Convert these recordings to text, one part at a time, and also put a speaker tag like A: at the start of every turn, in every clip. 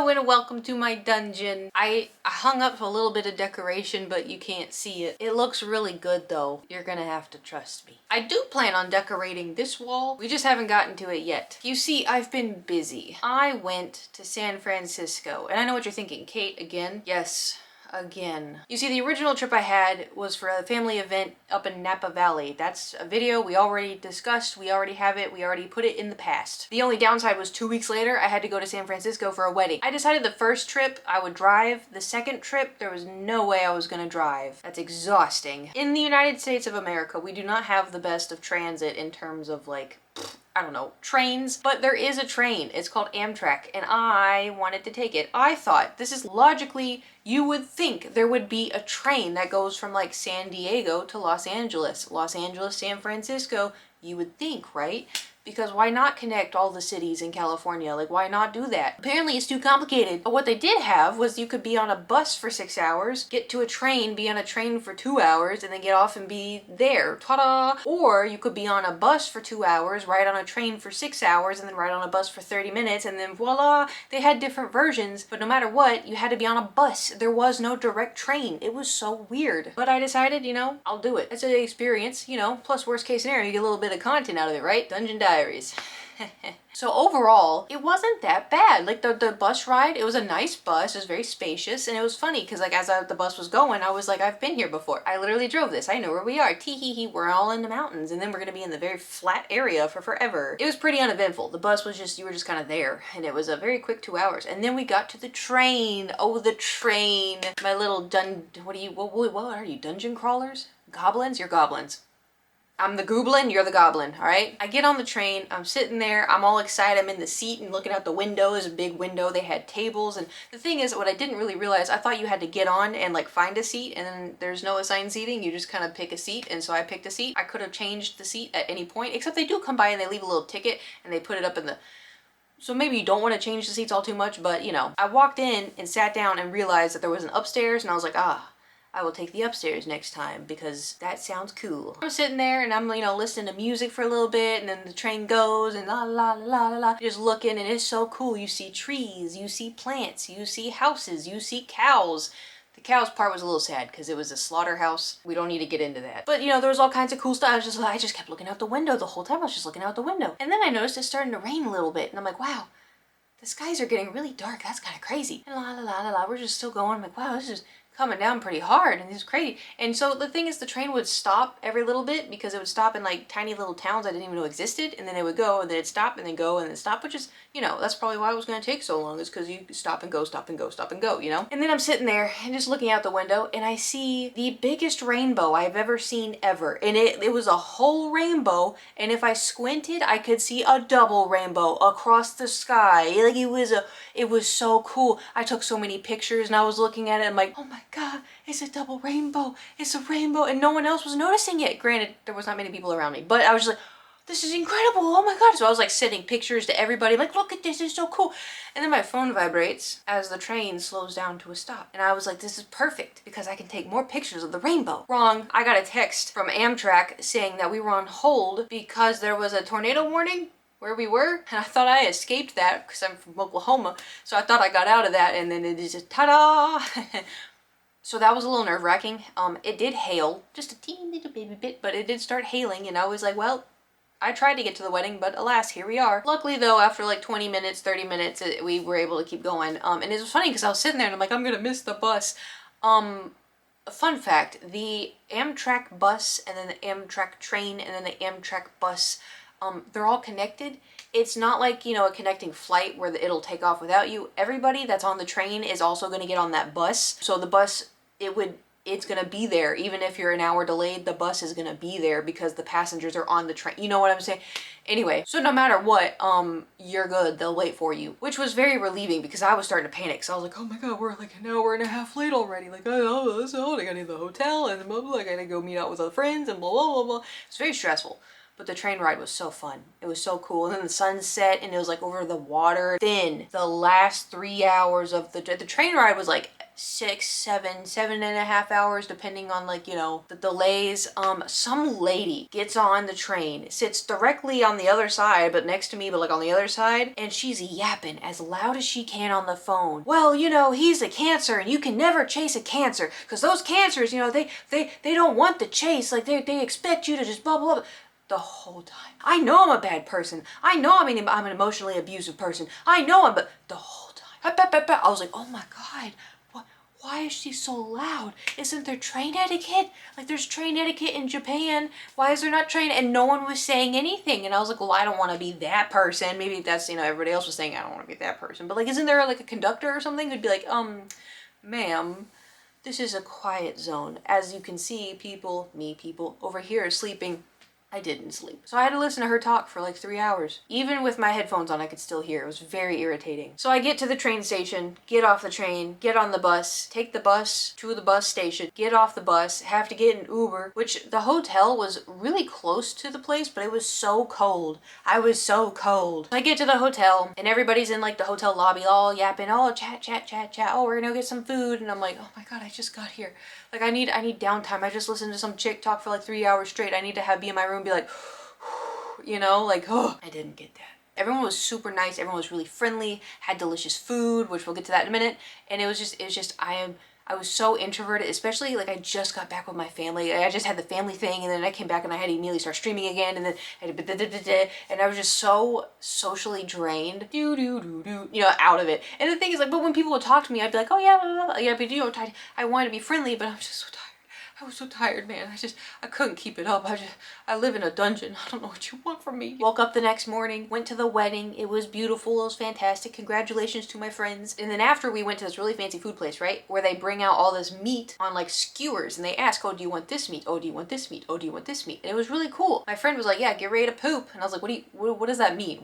A: Hello and welcome to my dungeon. I hung up a little bit of decoration, but you can't see it. It looks really good though. You're gonna have to trust me. I do plan on decorating this wall. We just haven't gotten to it yet. You see, I've been busy. I went to San Francisco, and I know what you're thinking. Kate, again? Yes. Again. You see, the original trip I had was for a family event up in Napa Valley. That's a video we already discussed. We already have it. We already put it in the past. The only downside was 2 weeks later, I had to go to San Francisco for a wedding. I decided the first trip I would drive. The second trip, there was no way I was gonna drive. That's exhausting. In the United States of America, we do not have the best of transit in terms of like, I don't know, trains, but there is a train. It's called Amtrak, and I wanted to take it. I thought, this is logically, you would think there would be a train that goes from like San Diego to Los Angeles, San Francisco, you would think, right? Because why not connect all the cities in California? Like, why not do that? Apparently it's too complicated. But what they did have was you could be on a bus for 6 hours, get to a train, be on a train for 2 hours, and then get off and be there. Ta-da! Or you could be on a bus for 2 hours, ride on a train for 6 hours, and then ride on a bus for 30 minutes, and then voila! They had different versions, but no matter what, you had to be on a bus. There was no direct train. It was so weird. But I decided, you know, I'll do it. It's an experience, you know, plus worst case scenario, you get a little bit of content out of it, right? Dungeon Diaries. So overall, it wasn't that bad. Like the bus ride, it was a nice bus. It was very spacious, and it was funny because like as the bus was going, I was like, I've been here before. I literally drove this. I know where we are. Tee hee hee. We're all in the mountains, and then we're gonna be in the very flat area for forever. It was pretty uneventful. The bus was just, you were just kind of there, and it was a very quick 2 hours. And then we got to the train. Oh, the train. My little what are you, dungeon crawlers? Goblins? You're goblins. I'm the goblin, you're the goblin, all right? I get on the train, I'm sitting there, I'm all excited, I'm in the seat and looking out the window. There's a big window, they had tables, and the thing is, what I didn't really realize, I thought you had to get on and like find a seat, and then there's no assigned seating, you just kind of pick a seat, and so I picked a seat. I could have changed the seat at any point, except they do come by and they leave a little ticket, and they put it up in the... So maybe you don't want to change the seats all too much, but you know. I walked in and sat down and realized that there was an upstairs, and I was like, I will take the upstairs next time because that sounds cool. I'm sitting there and I'm, you know, listening to music for a little bit, and then the train goes and la la la la la. Just looking, and it's so cool. You see trees, you see plants, you see houses, you see cows. The cows part was a little sad because it was a slaughterhouse. We don't need to get into that. But you know, there was all kinds of cool stuff. I just kept looking out the window the whole time. I was just looking out the window. And then I noticed it's starting to rain a little bit, and I'm like, wow, the skies are getting really dark. That's kind of crazy. And la la la la la. We're just still going. I'm like, wow, this is coming down pretty hard, and it's crazy. And so the thing is, the train would stop every little bit because it would stop in like tiny little towns I didn't even know existed, and then it would go, and then it'd stop, and then go, and then stop, which is, you know, that's probably why it was going to take so long, is because you stop and go, stop and go, stop and go, you know? And then I'm sitting there and just looking out the window, and I see the biggest rainbow I've ever seen ever. And it was a whole rainbow, and if I squinted, I could see a double rainbow across the sky. Like it was so cool. I took so many pictures, and I was looking at it, and I'm like, oh my God, it's a double rainbow. It's a rainbow. And no one else was noticing it. Granted, there was not many people around me, but I was just like, this is incredible. Oh my God. So I was like sending pictures to everybody. I'm like, look at this. It's so cool. And then my phone vibrates as the train slows down to a stop. And I was like, this is perfect because I can take more pictures of the rainbow. Wrong. I got a text from Amtrak saying that we were on hold because there was a tornado warning where we were, and I thought I escaped that because I'm from Oklahoma, so I thought I got out of that, and then it is just ta-da! So that was a little nerve-wracking. It did hail, just a teeny little baby bit, but it did start hailing, and I was like, well, I tried to get to the wedding, but alas, here we are. Luckily though, after like 20 minutes, 30 minutes, we were able to keep going, and it was funny because I was sitting there and I'm like, I'm gonna miss the bus. Fun fact, the Amtrak bus, and then the Amtrak train, and then the Amtrak bus, they're all connected. It's not like, you know, a connecting flight where it'll take off without you. Everybody that's on the train is also going to get on that bus. So the bus, it's going to be there. Even if you're an hour delayed, the bus is going to be there because the passengers are on the train. You know what I'm saying? Anyway, so no matter what, you're good. They'll wait for you, which was very relieving because I was starting to panic. So I was like, oh my God, we're like an hour and a half late already. Like, oh, so I got to the hotel and blah, blah, blah. I got to go meet out with other friends and blah, blah, blah, blah. It's very stressful. But the train ride was so fun. It was so cool. And then the sun set and it was like over the water. Then the last 3 hours of the train ride was like 6, 7, 7.5 hours, depending on like, you know, the delays. Some lady gets on the train, sits directly on the other side, but next to me, but like on the other side, and she's yapping as loud as she can on the phone. Well, you know, he's a cancer and you can never chase a cancer because those cancers, you know, they don't want the chase. Like they expect you to just blah, blah, blah. The whole time. I know I'm a bad person. I know I'm an emotionally abusive person. I know I'm, but the whole time. I was like, oh my God. Why is she so loud? Isn't there train etiquette? Like there's train etiquette in Japan. Why is there not train? And no one was saying anything. And I was like, well, I don't want to be that person. Maybe that's, you know, everybody else was saying I don't want to be that person. But like, isn't there like a conductor or something who'd be like, ma'am, this is a quiet zone. As you can see, people over here are sleeping. I didn't sleep. So I had to listen to her talk for like 3 hours. Even with my headphones on, I could still hear. It was very irritating. So I get to the train station, get off the train, get on the bus, take the bus to the bus station, get off the bus, have to get an Uber, which the hotel was really close to the place, but it was so cold. I was so cold. I get to the hotel and everybody's in like the hotel lobby all yapping, oh, chat. Oh, we're gonna go get some food. And I'm like, oh my God, I just got here. Like I need downtime. I just listened to some chick talk for like 3 hours straight. I need to be in my room and be like, you know, like, oh, I didn't get that. Everyone was super nice. Everyone was really friendly, had delicious food, which we'll get to that in a minute. And it was just, I was so introverted, especially like I just got back with my family. I just had the family thing and then I came back and I had to immediately start streaming again and then and I was just so socially drained, you know, out of it. And the thing is like, but when people would talk to me, I'd be like, oh yeah, blah, blah, blah. Yeah, but you know, I wanted to be friendly, but I'm just so tired. I was so tired, man. I couldn't keep it up. I live in a dungeon. I don't know what you want from me. Woke up the next morning, went to the wedding. It was beautiful. It was fantastic. Congratulations to my friends. And then after we went to this really fancy food place, right? Where they bring out all this meat on like skewers and they ask, oh, do you want this meat? Oh, do you want this meat? Oh, do you want this meat? And it was really cool. My friend was like, yeah, get ready to poop. And I was like, what does that mean?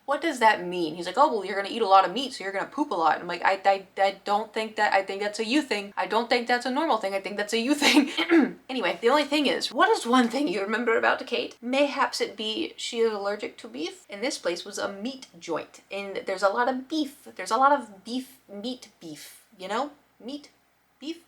A: What does that mean? He's like, oh, well, you're going to eat a lot of meat, so you're going to poop a lot. And I'm like, I don't think that, I think that's a you thing. I don't think that's a normal thing. I think that's a you thing. Anyway, the only thing is, what is one thing you remember about Kate? Mayhaps it be she is allergic to beef. And this place was a meat joint. And there's a lot of beef. There's a lot of beef, you know? Meat, beef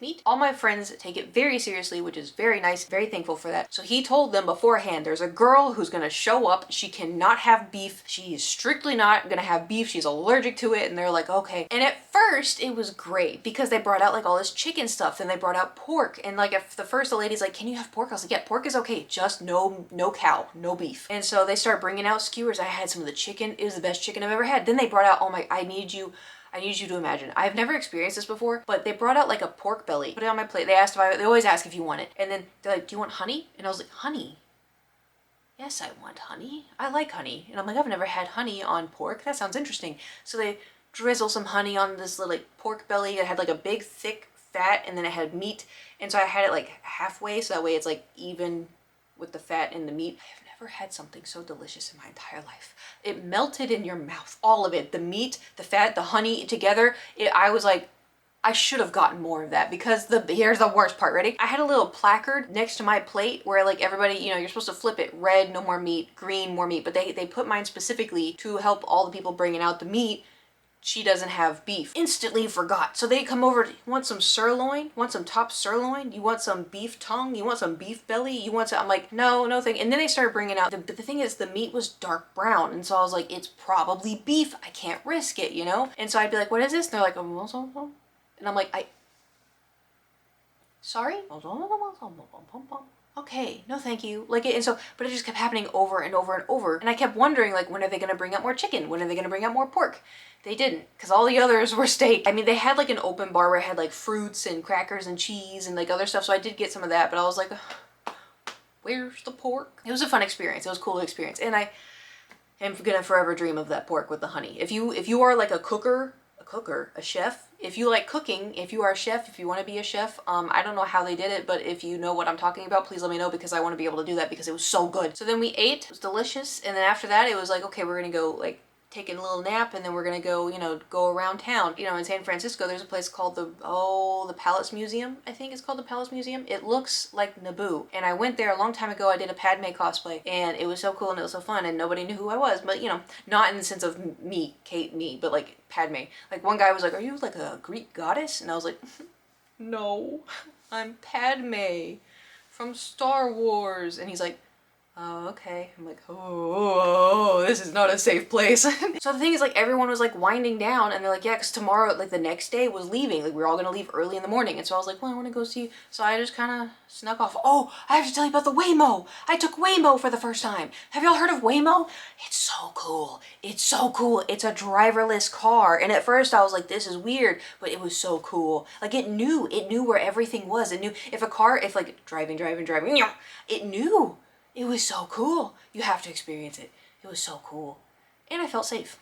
A: meat. All my friends take it very seriously, which is very nice, very thankful for that. So he told them beforehand, there's a girl who's gonna show up. She cannot have beef. She is strictly not gonna have beef. She's allergic to it. And they're like, okay. And at first it was great because they brought out like all this chicken stuff. Then they brought out pork. And like if the lady's like, can you have pork? I was like, yeah, pork is okay. Just no cow, no beef. And so they start bringing out skewers. I had some of the chicken. It was the best chicken I've ever had. Then they brought out, I need you to imagine. I've never experienced this before, but they brought out like a pork belly, put it on my plate. They always ask if you want it. And then they're like, do you want honey? And I was like, honey? Yes, I want honey. I like honey. And I'm like, I've never had honey on pork. That sounds interesting. So they drizzle some honey on this little like pork belly. It had like a big thick fat and then it had meat. And so I had it like halfway so that way it's like even with the fat and the meat. I've never had something so delicious in my entire life. It melted in your mouth, all of it. The meat, the fat, the honey together. I was like, I should have gotten more of that because here's the worst part, ready? I had a little placard next to my plate where like everybody, you know, you're supposed to flip it. Red, no more meat, green, more meat. But they put mine specifically to help all the people bringing out the meat. She doesn't have beef. Instantly forgot. So they come over, you want some sirloin? You want some top sirloin? You want some beef tongue? You want some beef belly? You want some, I'm like, no thing. And then they started bringing out, but the thing is the meat was dark brown. And so I was like, it's probably beef. I can't risk it, you know? And so I'd be like, what is this? And they're like, and I'm like, sorry? Okay, no thank you. Like, and so, but it just kept happening over and over and over. And I kept wondering, like, when are they gonna bring out more chicken? When are they gonna bring out more pork? They didn't, because all the others were steak. I mean, they had like an open bar where it had like fruits and crackers and cheese and like other stuff. So I did get some of that, but I was like, where's the pork? It was a fun experience. It was a cool experience. And I am gonna forever dream of that pork with the honey. If you are like a chef, if you like cooking, if you are a chef, if you want to be a chef, I don't know how they did it, but if you know what I'm talking about, please let me know because I want to be able to do that because it was so good. So then we ate, it was delicious. And then after that, it was like, okay, we're gonna go like taking a little nap, and then we're gonna go, you know, go around town. You know, in San Francisco, there's a place called the Palace Museum. I think it's called the Palace Museum. It looks like Naboo. And I went there a long time ago. I did a Padme cosplay, and it was so cool and it was so fun, and nobody knew who I was. But, you know, not in the sense of me, Kate, me, but like Padme. Like one guy was like, "Are you like a Greek goddess?" And I was like, "No, I'm Padme from Star Wars." And he's like, "Oh, okay." I'm like, oh, this is not a safe place. So the thing is, like, everyone was like winding down, and they're like, yeah, because tomorrow, like the next day was leaving. Like we were all gonna leave early in the morning. And so I was like, well, I want to go see. So I just kind of snuck off. Oh, I have to tell you about the Waymo. I took Waymo for the first time. Have y'all heard of Waymo? It's so cool. It's so cool. It's a driverless car. And at first I was like, this is weird, but it was so cool. Like it knew where everything was. It knew if like driving, it knew. It was so cool. You have to experience it. It was so cool. And I felt safe.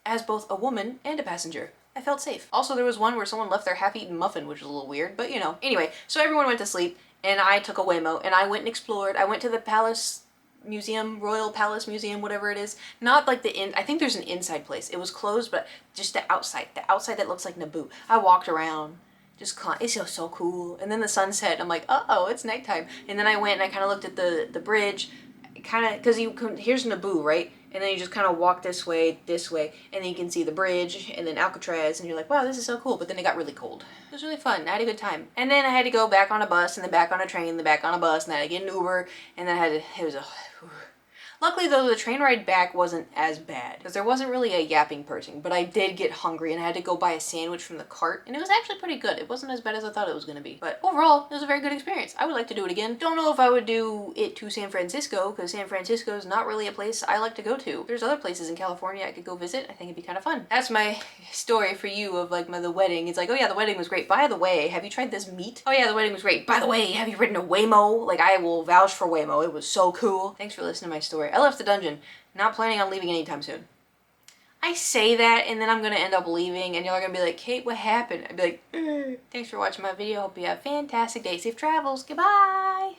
A: As both a woman and a passenger. I felt safe. Also, there was one where someone left their half-eaten muffin, which was a little weird, but you know. Anyway, so everyone went to sleep, and I took a Waymo, and I went and explored. I went to the Palace Museum, Royal Palace Museum, whatever it is. Not like I think there's an inside place. It was closed, but just the outside that looks like Naboo. I walked around. It's just so cool. And then the sunset, I'm like, uh-oh, it's nighttime. And then I went and I kind of looked at the bridge, kind of, because here's Naboo, right? And then you just kind of walk this way, and then you can see the bridge, and then Alcatraz, and you're like, wow, this is so cool. But then it got really cold. It was really fun. I had a good time. And then I had to go back on a bus, and then back on a train, and then back on a bus, and then I had to get an Uber, and then Luckily though, the train ride back wasn't as bad because there wasn't really a yapping person, but I did get hungry and I had to go buy a sandwich from the cart, and it was actually pretty good. It wasn't as bad as I thought it was going to be, but overall it was a very good experience. I would like to do it again. Don't know if I would do it to San Francisco because San Francisco is not really a place I like to go to. There's other places in California I could go visit. I think it'd be kind of fun. That's my story for you of like the wedding. It's like, oh yeah, the wedding was great. By the way, have you tried this meat? Oh yeah, the wedding was great. By the way, have you ridden a Waymo? Like I will vouch for Waymo. It was so cool. Thanks for listening to my story. I left the dungeon. Not planning on leaving anytime soon. I say that and then I'm gonna end up leaving and y'all are gonna be like, Kate, what happened? I'd be like, thanks for watching my video. Hope you have a fantastic day. Safe travels. Goodbye.